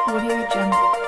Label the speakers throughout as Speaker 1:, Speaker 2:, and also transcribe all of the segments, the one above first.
Speaker 1: Audio Jungle.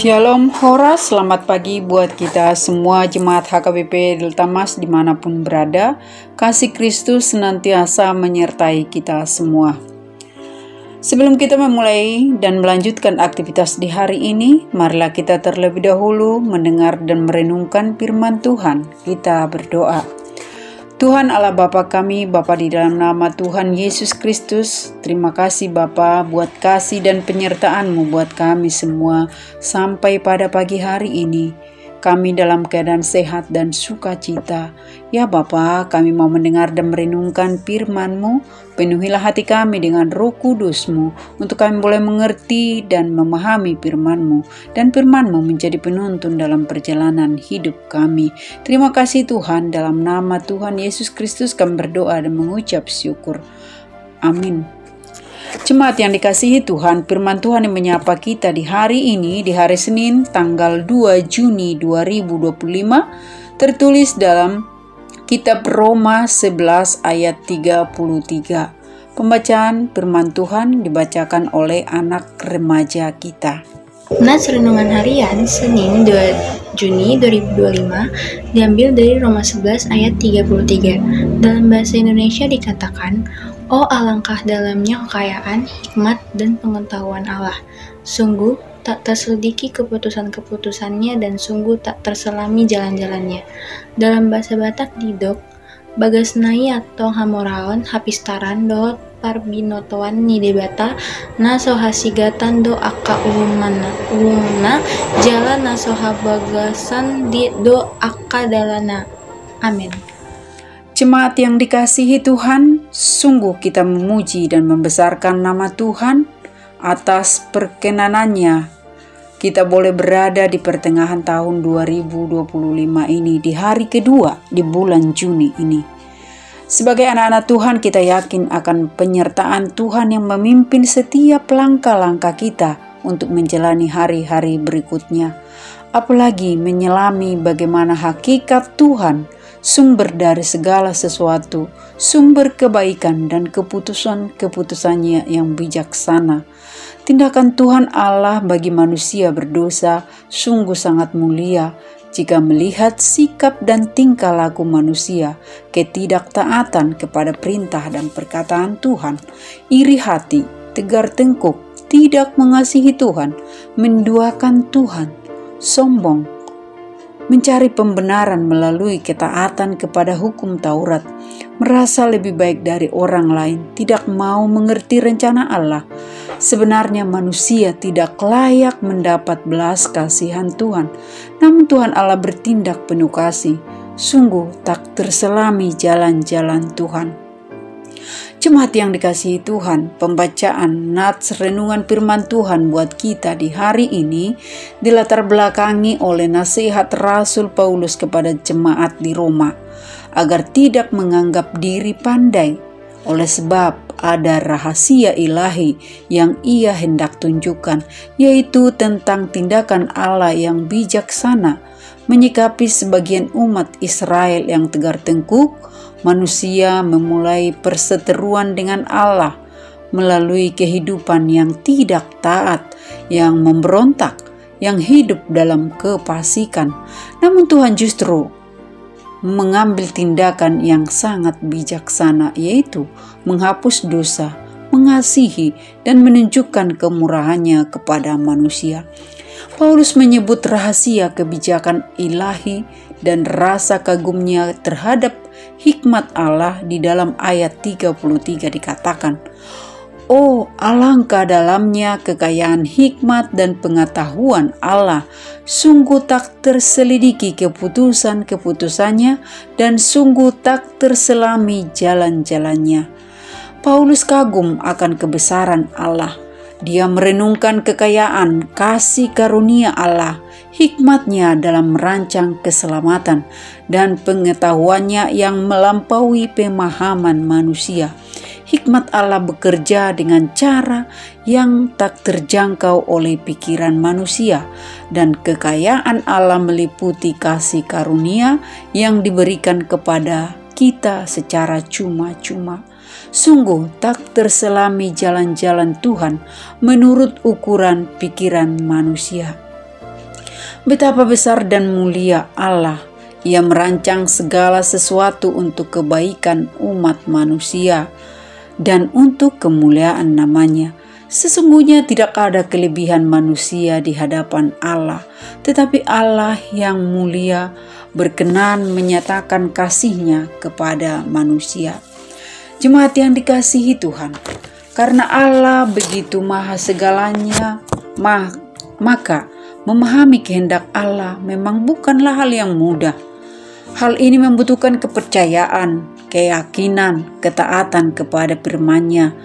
Speaker 2: Shalom Hora, selamat pagi buat kita semua jemaat HKBP Delta Mas dimanapun berada. Kasih Kristus senantiasa menyertai kita semua. Sebelum kita memulai dan melanjutkan aktivitas di hari ini, marilah kita terlebih dahulu mendengar dan merenungkan firman Tuhan. Kita berdoa. Tuhan Allah Bapa kami, Bapa di dalam nama Tuhan Yesus Kristus, terima kasih Bapa buat kasih dan penyertaan-Mu buat kami semua sampai pada pagi hari ini. Kami dalam keadaan sehat dan sukacita. Ya Bapa, kami mau mendengar dan merenungkan firman-Mu. Penuhilah hati kami dengan Roh Kudus-Mu untuk kami boleh mengerti dan memahami firman-Mu. Dan firman-Mu menjadi penuntun dalam perjalanan hidup kami. Terima kasih Tuhan, dalam nama Tuhan Yesus Kristus kami berdoa dan mengucap syukur. Amin. Jemaat yang dikasihi Tuhan, firman Tuhan yang menyapa kita di hari ini, di hari Senin tanggal 2 Juni 2025, tertulis dalam Kitab Roma 11 ayat 33. Pembacaan firman Tuhan dibacakan oleh anak remaja kita.
Speaker 3: Nats Renungan Harian Senin 2 Juni 2025 diambil dari Roma 11 ayat 33. Dalam bahasa Indonesia dikatakan, "Oh alangkah dalamnya kekayaan, hikmat, dan pengetahuan Allah. Sungguh tak terselidiki keputusan-keputusannya dan sungguh tak terselami jalan-jalannya." Dalam bahasa Batak didok, bagasnai atau hamoraon hapistaran do parbinotoan ni debata na sohasigatan do akka umumna jala na sohabagasan di do akka dalana. Amin.
Speaker 2: Jemaat yang dikasihi Tuhan, sungguh kita memuji dan membesarkan nama Tuhan atas perkenanannya. Kita boleh berada di pertengahan tahun 2025 ini, di hari kedua di bulan Juni ini. Sebagai anak-anak Tuhan, kita yakin akan penyertaan Tuhan yang memimpin setiap langkah-langkah kita untuk menjalani hari-hari berikutnya. Apalagi menyelami bagaimana hakikat Tuhan, sumber dari segala sesuatu, sumber kebaikan dan keputusan-keputusannya yang bijaksana. Tindakan Tuhan Allah bagi manusia berdosa sungguh sangat mulia jika melihat sikap dan tingkah laku manusia, ketidaktaatan kepada perintah dan perkataan Tuhan, iri hati, tegar tengkuk, tidak mengasihi Tuhan, menduakan Tuhan, sombong, mencari pembenaran melalui ketaatan kepada hukum Taurat, merasa lebih baik dari orang lain, tidak mau mengerti rencana Allah. Sebenarnya manusia tidak layak mendapat belas kasihan Tuhan, namun Tuhan Allah bertindak penuh kasih. Sungguh tak terselami jalan-jalan Tuhan. Jemaat yang dikasihi Tuhan, pembacaan nats renungan firman Tuhan buat kita di hari ini dilatar belakangi oleh nasihat Rasul Paulus kepada jemaat di Roma agar tidak menganggap diri pandai, oleh sebab ada rahasia ilahi yang ia hendak tunjukkan, yaitu tentang tindakan Allah yang bijaksana menyikapi sebagian umat Israel yang tegar tengkuk, manusia memulai perseteruan dengan Allah melalui kehidupan yang tidak taat, yang memberontak, yang hidup dalam kefasikan. Namun Tuhan justru mengambil tindakan yang sangat bijaksana, yaitu menghapus dosa, mengasihi, dan menunjukkan kemurahannya kepada manusia. Paulus menyebut rahasia kebijakan ilahi dan rasa kagumnya terhadap hikmat Allah di dalam ayat 33 dikatakan, "Oh, alangkah dalamnya kekayaan hikmat dan pengetahuan Allah, sungguh tak terselidiki keputusan-keputusannya dan sungguh tak terselami jalan-jalannya." Paulus kagum akan kebesaran Allah. Dia merenungkan kekayaan kasih karunia Allah, hikmatnya dalam merancang keselamatan, dan pengetahuannya yang melampaui pemahaman manusia. Hikmat Allah bekerja dengan cara yang tak terjangkau oleh pikiran manusia, dan kekayaan Allah meliputi kasih karunia yang diberikan kepada kita secara cuma-cuma. Sungguh tak terselami jalan-jalan Tuhan menurut ukuran pikiran manusia. Betapa besar dan mulia Allah. Ia merancang segala sesuatu untuk kebaikan umat manusia dan untuk kemuliaan namanya. Sesungguhnya tidak ada kelebihan manusia di hadapan Allah, tetapi Allah yang mulia berkenan menyatakan kasih-Nya kepada manusia. Jemaat yang dikasihi Tuhan, karena Allah begitu maha segalanya, maka memahami kehendak Allah memang bukanlah hal yang mudah. Hal ini membutuhkan kepercayaan, keyakinan, ketaatan kepada firman-Nya.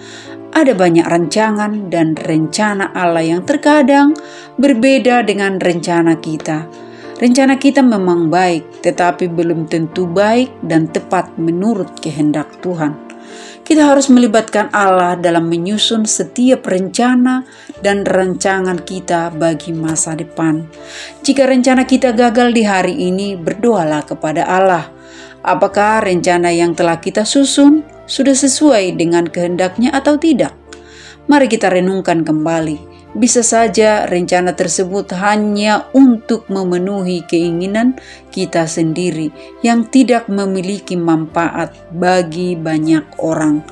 Speaker 2: Ada banyak rancangan dan rencana Allah yang terkadang berbeda dengan rencana kita. Rencana kita memang baik, tetapi belum tentu baik dan tepat menurut kehendak Tuhan. Kita harus melibatkan Allah dalam menyusun setiap rencana dan rancangan kita bagi masa depan. Jika rencana kita gagal di hari ini, berdoalah kepada Allah. Apakah rencana yang telah kita susun sudah sesuai dengan kehendak-Nya atau tidak? Mari kita renungkan kembali. Bisa saja rencana tersebut hanya untuk memenuhi keinginan kita sendiri yang tidak memiliki manfaat bagi banyak orang.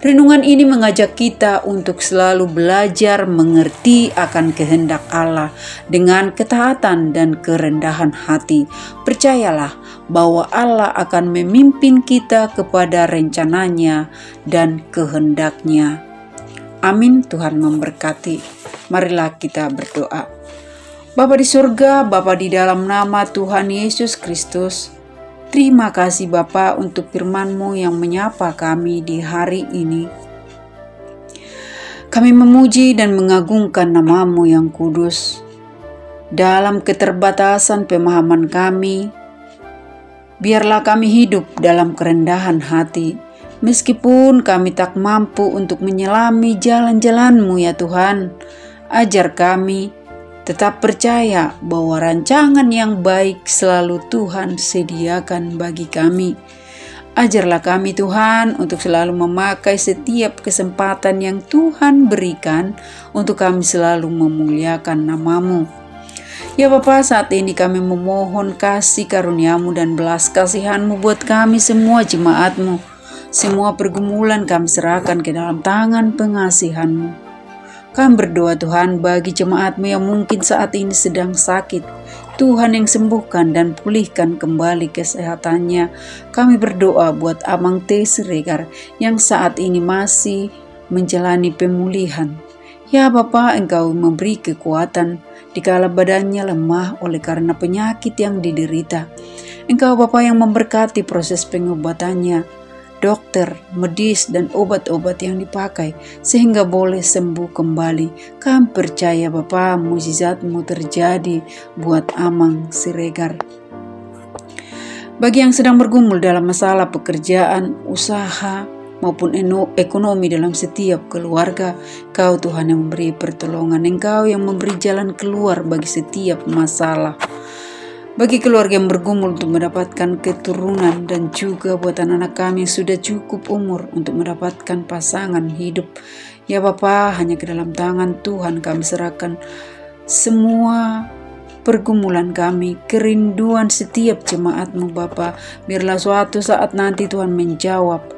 Speaker 2: Renungan ini mengajak kita untuk selalu belajar mengerti akan kehendak Allah dengan ketaatan dan kerendahan hati. Percayalah bahwa Allah akan memimpin kita kepada rencananya dan kehendak-Nya. Amin. Tuhan memberkati. Marilah kita berdoa. Bapa di surga, Bapa di dalam nama Tuhan Yesus Kristus, terima kasih Bapa untuk firman-Mu yang menyapa kami di hari ini. Kami memuji dan mengagungkan nama-Mu yang kudus. Dalam keterbatasan pemahaman kami, biarlah kami hidup dalam kerendahan hati, meskipun kami tak mampu untuk menyelami jalan-jalan-Mu ya Tuhan. Ajar kami tetap percaya bahwa rancangan yang baik selalu Tuhan sediakan bagi kami. Ajarlah kami Tuhan untuk selalu memakai setiap kesempatan yang Tuhan berikan untuk kami selalu memuliakan nama-Mu. Ya Bapa, saat ini kami memohon kasih karunia-Mu dan belas kasihan-Mu buat kami semua jemaat-Mu. Semua pergumulan kami serahkan ke dalam tangan pengasihan-Mu. Kami berdoa Tuhan bagi jemaat-Mu yang mungkin saat ini sedang sakit. Tuhan yang sembuhkan dan pulihkan kembali kesehatannya. Kami berdoa buat Amang T. Siregar yang saat ini masih menjalani pemulihan. Ya Bapa, Engkau memberi kekuatan dikala badannya lemah oleh karena penyakit yang diderita. Engkau Bapa yang memberkati proses pengobatannya, dokter, medis, dan obat-obat yang dipakai sehingga boleh sembuh kembali. Kami percaya Bapa, mukjizat-Mu terjadi buat Amang Siregar. Bagi yang sedang bergumul dalam masalah pekerjaan, usaha, maupun ekonomi dalam setiap keluarga, Kau Tuhan yang memberi pertolongan, Engkau yang memberi jalan keluar bagi setiap masalah. Bagi keluarga yang bergumul untuk mendapatkan keturunan, dan juga buat anak-anak kami yang sudah cukup umur untuk mendapatkan pasangan hidup. Ya Bapa, hanya ke dalam tangan Tuhan kami serahkan semua pergumulan kami, kerinduan setiap jemaat-Mu Bapa. Biarlah suatu saat nanti Tuhan menjawab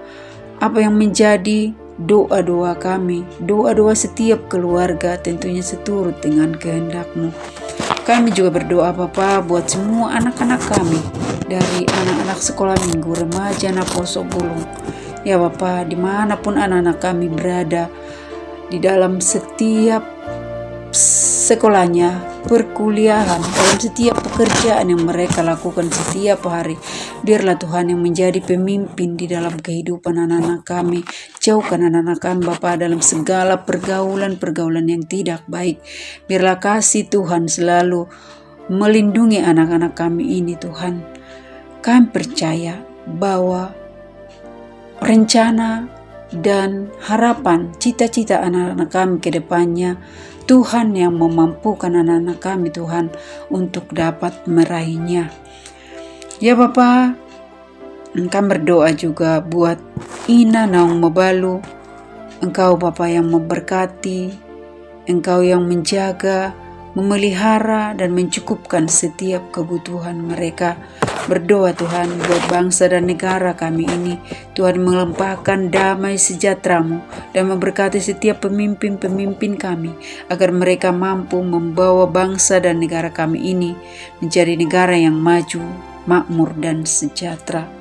Speaker 2: apa yang menjadi doa-doa kami, doa-doa setiap keluarga, tentunya seturut dengan kehendak-Mu. Kami juga berdoa Bapa buat semua anak-anak kami, dari anak-anak sekolah minggu, remaja, Naposo Bulung. Ya Bapa, dimanapun anak-anak kami berada, di dalam setiap sekolahnya, perkuliahan, dalam setiap pekerjaan yang mereka lakukan setiap hari, biarlah Tuhan yang menjadi pemimpin di dalam kehidupan anak-anak kami. Jauhkan anak-anak kami Bapa dalam segala pergaulan-pergaulan yang tidak baik. Biarlah kasih Tuhan selalu melindungi anak-anak kami ini Tuhan. Kami percaya bahwa rencana dan harapan, cita-cita anak-anak kami ke depannya, Tuhan yang memampukan anak-anak kami Tuhan untuk dapat meraihnya. Ya Bapa, kami berdoa juga buat Ina Naung Mabalu. Engkau Bapa yang memberkati, Engkau yang menjaga, memelihara dan mencukupkan setiap kebutuhan mereka. Berdoa Tuhan buat bangsa dan negara kami ini. Tuhan melimpahkan damai sejahtera-Mu dan memberkati setiap pemimpin-pemimpin kami, agar mereka mampu membawa bangsa dan negara kami ini menjadi negara yang maju, makmur dan sejahtera.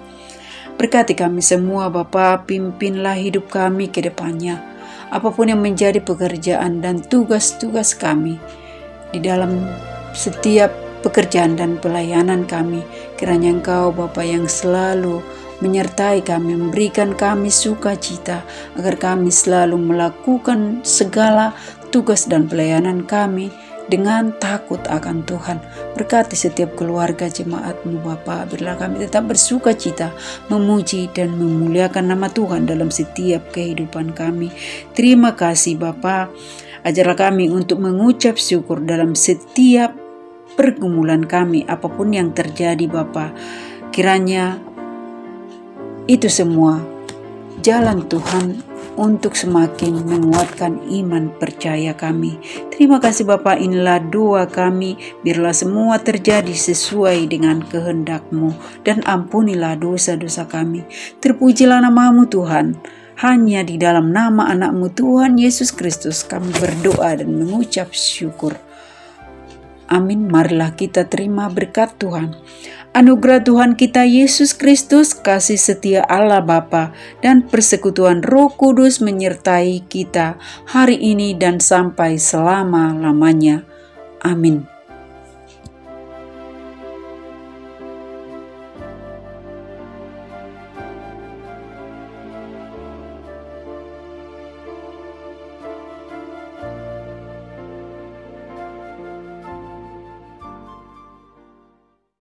Speaker 2: Berkati kami semua Bapa, pimpinlah hidup kami ke depannya. Apapun yang menjadi pekerjaan dan tugas-tugas kami di dalam setiap pekerjaan dan pelayanan kami, kiranya Engkau Bapa yang selalu menyertai kami, memberikan kami sukacita, agar kami selalu melakukan segala tugas dan pelayanan kami dengan takut akan Tuhan. Berkati setiap keluarga jemaat-Mu Bapa, biarlah kami tetap bersukacita, memuji dan memuliakan nama Tuhan dalam setiap kehidupan kami. Terima kasih Bapa, ajarlah kami untuk mengucap syukur dalam setiap pergumulan kami, apapun yang terjadi Bapa. Kiranya itu semua jalan Tuhan untuk semakin menguatkan iman percaya kami. Terima kasih Bapa, inilah doa kami. Biarlah semua terjadi sesuai dengan kehendak-Mu, dan ampunilah dosa-dosa kami. Terpujilah nama-Mu Tuhan. Hanya di dalam nama anak-Mu Tuhan Yesus Kristus kami berdoa dan mengucap syukur. Amin. Marilah kita terima berkat Tuhan. Anugerah Tuhan kita Yesus Kristus, kasih setia Allah Bapa, dan persekutuan Roh Kudus menyertai kita hari ini dan sampai selama-lamanya. Amin.